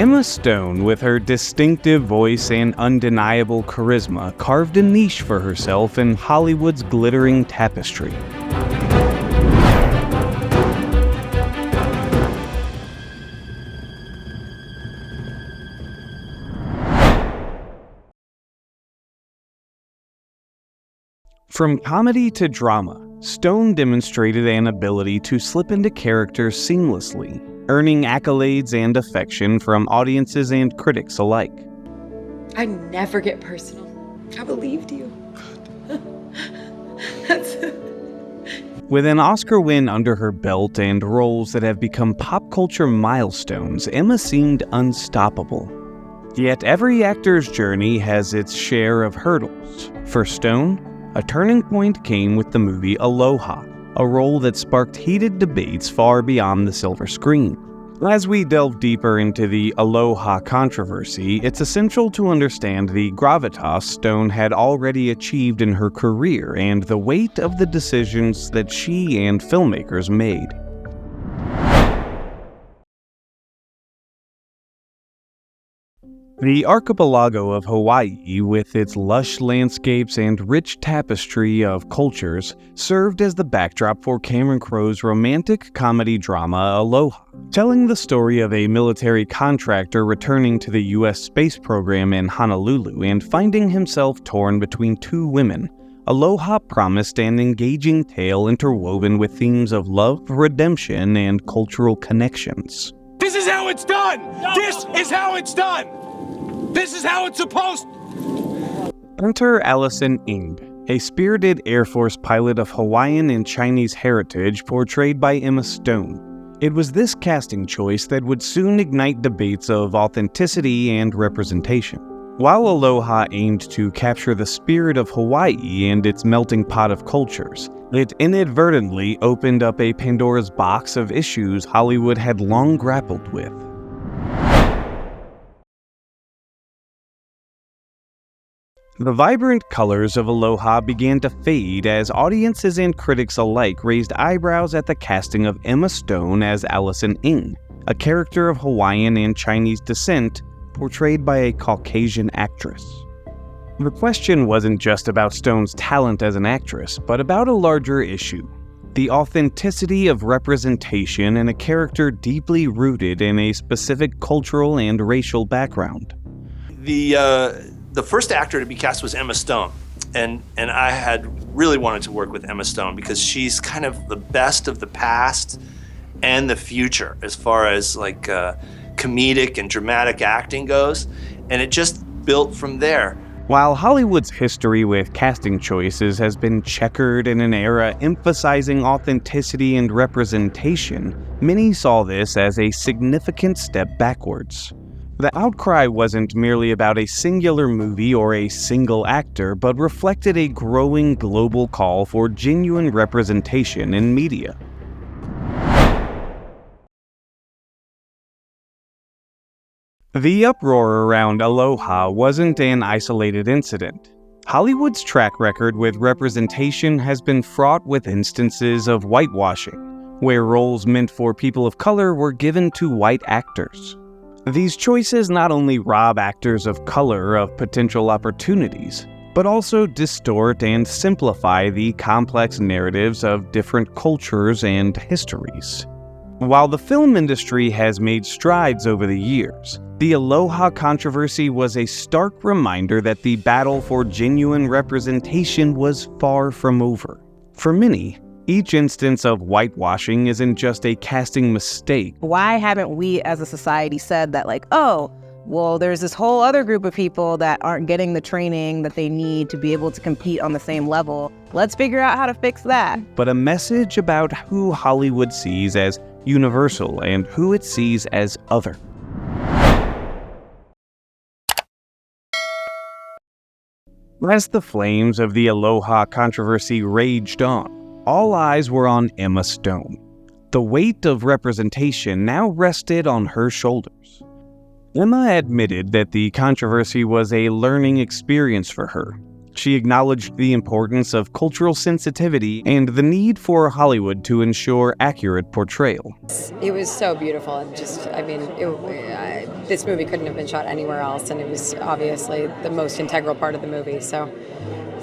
Emma Stone, with her distinctive voice and undeniable charisma, carved a niche for herself in Hollywood's glittering tapestry. From comedy to drama, Stone demonstrated an ability to slip into characters seamlessly, earning accolades and affection from audiences and critics alike. I never get personal. I believed you. With an Oscar win under her belt and roles that have become pop culture milestones, Emma seemed unstoppable. Yet every actor's journey has its share of hurdles. For Stone, a turning point came with the movie Aloha, a role that sparked heated debates far beyond the silver screen. As we delve deeper into the Aloha controversy, it's essential to understand the gravitas Stone had already achieved in her career and the weight of the decisions that she and filmmakers made. The archipelago of Hawaii, with its lush landscapes and rich tapestry of cultures, served as the backdrop for Cameron Crowe's romantic comedy drama Aloha. Telling the story of a military contractor returning to the U.S. space program in Honolulu and finding himself torn between two women, Aloha promised an engaging tale interwoven with themes of love, redemption, and cultural connections. This is how it's done! This is how it's done! This is how it's supposed. Enter Allison Ng, a spirited Air Force pilot of Hawaiian and Chinese heritage portrayed by Emma Stone. It was this casting choice that would soon ignite debates of authenticity and representation. While Aloha aimed to capture the spirit of Hawaii and its melting pot of cultures, it inadvertently opened up a Pandora's box of issues Hollywood had long grappled with. The vibrant colors of Aloha began to fade as audiences and critics alike raised eyebrows at the casting of Emma Stone as Allison Ng, a character of Hawaiian and Chinese descent portrayed by a Caucasian actress. The question wasn't just about Stone's talent as an actress, but about a larger issue: the authenticity of representation in a character deeply rooted in a specific cultural and racial background. The first actor to be cast was Emma Stone, and I had really wanted to work with Emma Stone because she's kind of the best of the past and the future as far as like comedic and dramatic acting goes, and it just built from there. While Hollywood's history with casting choices has been checkered in an era emphasizing authenticity and representation, many saw this as a significant step backwards. The outcry wasn't merely about a singular movie or a single actor, but reflected a growing global call for genuine representation in media. The uproar around Aloha wasn't an isolated incident. Hollywood's track record with representation has been fraught with instances of whitewashing, where roles meant for people of color were given to white actors. These choices not only rob actors of color of potential opportunities, but also distort and simplify the complex narratives of different cultures and histories. While the film industry has made strides over the years, the Aloha controversy was a stark reminder that the battle for genuine representation was far from over. For many, each instance of whitewashing isn't just a casting mistake. Why haven't we as a society said that, like, oh, well, there's this whole other group of people that aren't getting the training that they need to be able to compete on the same level. Let's figure out how to fix that. But a message about who Hollywood sees as universal and who it sees as other. As the flames of the Aloha controversy raged on, all eyes were on Emma Stone. The weight of representation now rested on her shoulders. Emma admitted that the controversy was a learning experience for her. She acknowledged the importance of cultural sensitivity and the need for Hollywood to ensure accurate portrayal. It was so beautiful, and this movie couldn't have been shot anywhere else, and it was obviously the most integral part of the movie. So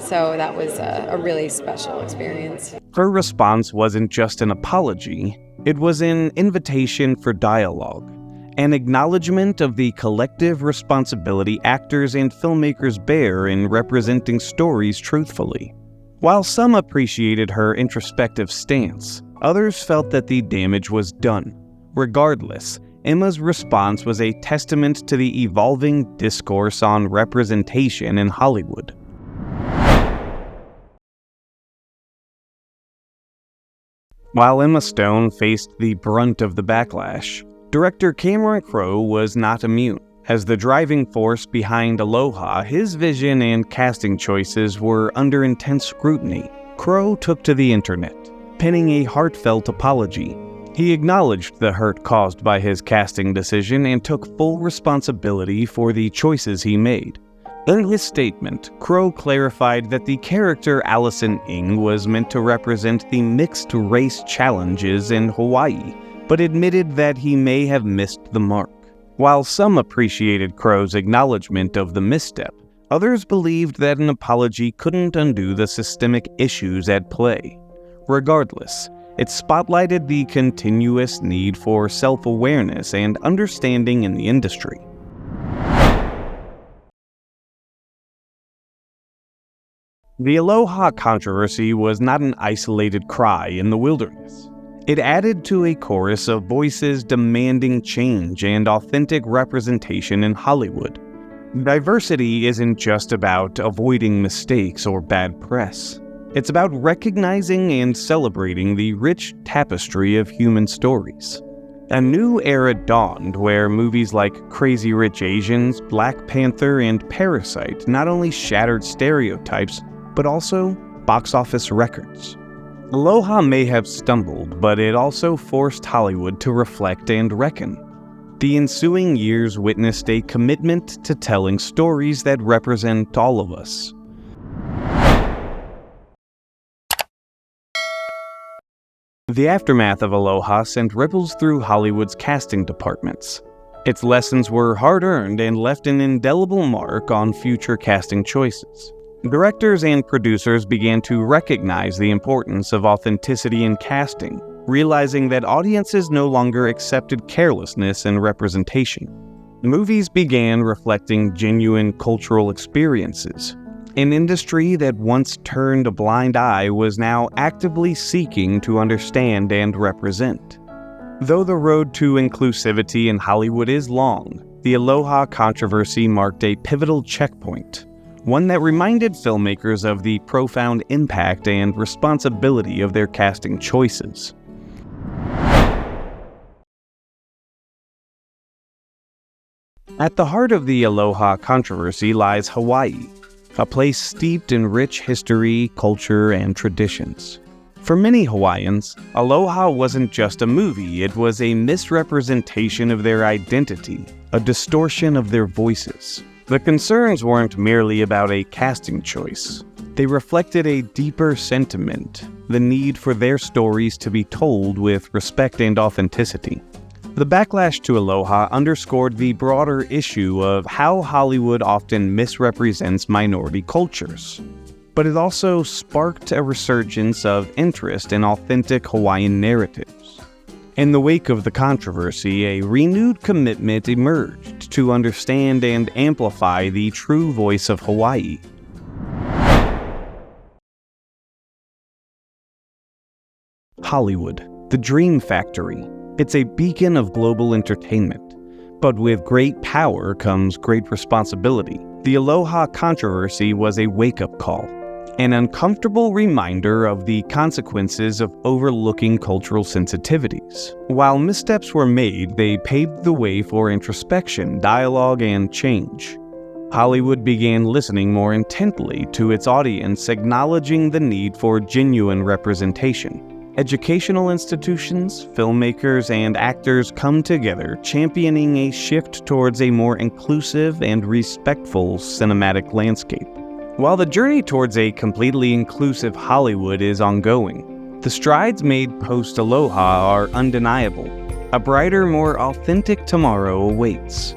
that was a really special experience. Her response wasn't just an apology, it was an invitation for dialogue, an acknowledgement of the collective responsibility actors and filmmakers bear in representing stories truthfully. While some appreciated her introspective stance, others felt that the damage was done. Regardless, Emma's response was a testament to the evolving discourse on representation in Hollywood. While Emma Stone faced the brunt of the backlash, director Cameron Crowe was not immune. As the driving force behind Aloha, his vision and casting choices were under intense scrutiny. Crowe took to the internet, penning a heartfelt apology. He acknowledged the hurt caused by his casting decision and took full responsibility for the choices he made. In his statement, Crowe clarified that the character Allison Ng was meant to represent the mixed-race challenges in Hawaii, but admitted that he may have missed the mark. While some appreciated Crowe's acknowledgement of the misstep, others believed that an apology couldn't undo the systemic issues at play. Regardless, it spotlighted the continuous need for self-awareness and understanding in the industry. The Aloha controversy was not an isolated cry in the wilderness. It added to a chorus of voices demanding change and authentic representation in Hollywood. Diversity isn't just about avoiding mistakes or bad press. It's about recognizing and celebrating the rich tapestry of human stories. A new era dawned where movies like Crazy Rich Asians, Black Panther, and Parasite not only shattered stereotypes, but also box office records. Aloha may have stumbled, but it also forced Hollywood to reflect and reckon. The ensuing years witnessed a commitment to telling stories that represent all of us. The aftermath of Aloha sent ripples through Hollywood's casting departments. Its lessons were hard-earned and left an indelible mark on future casting choices. Directors and producers began to recognize the importance of authenticity in casting, realizing that audiences no longer accepted carelessness in representation. Movies began reflecting genuine cultural experiences. An industry that once turned a blind eye was now actively seeking to understand and represent. Though the road to inclusivity in Hollywood is long, the Aloha controversy marked a pivotal checkpoint. One that reminded filmmakers of the profound impact and responsibility of their casting choices. At the heart of the Aloha controversy lies Hawaii, a place steeped in rich history, culture, and traditions. For many Hawaiians, Aloha wasn't just a movie, it was a misrepresentation of their identity, a distortion of their voices. The concerns weren't merely about a casting choice. They reflected a deeper sentiment, the need for their stories to be told with respect and authenticity. The backlash to Aloha underscored the broader issue of how Hollywood often misrepresents minority cultures. But it also sparked a resurgence of interest in authentic Hawaiian narratives. In the wake of the controversy, a renewed commitment emerged to understand and amplify the true voice of Hawaii. Hollywood, the dream factory. It's a beacon of global entertainment. But with great power comes great responsibility. The Aloha controversy was a wake-up call, an uncomfortable reminder of the consequences of overlooking cultural sensitivities. While missteps were made, they paved the way for introspection, dialogue, and change. Hollywood began listening more intently to its audience, acknowledging the need for genuine representation. Educational institutions, filmmakers, and actors come together, championing a shift towards a more inclusive and respectful cinematic landscape. While the journey towards a completely inclusive Hollywood is ongoing, the strides made post-Aloha are undeniable. A brighter, more authentic tomorrow awaits.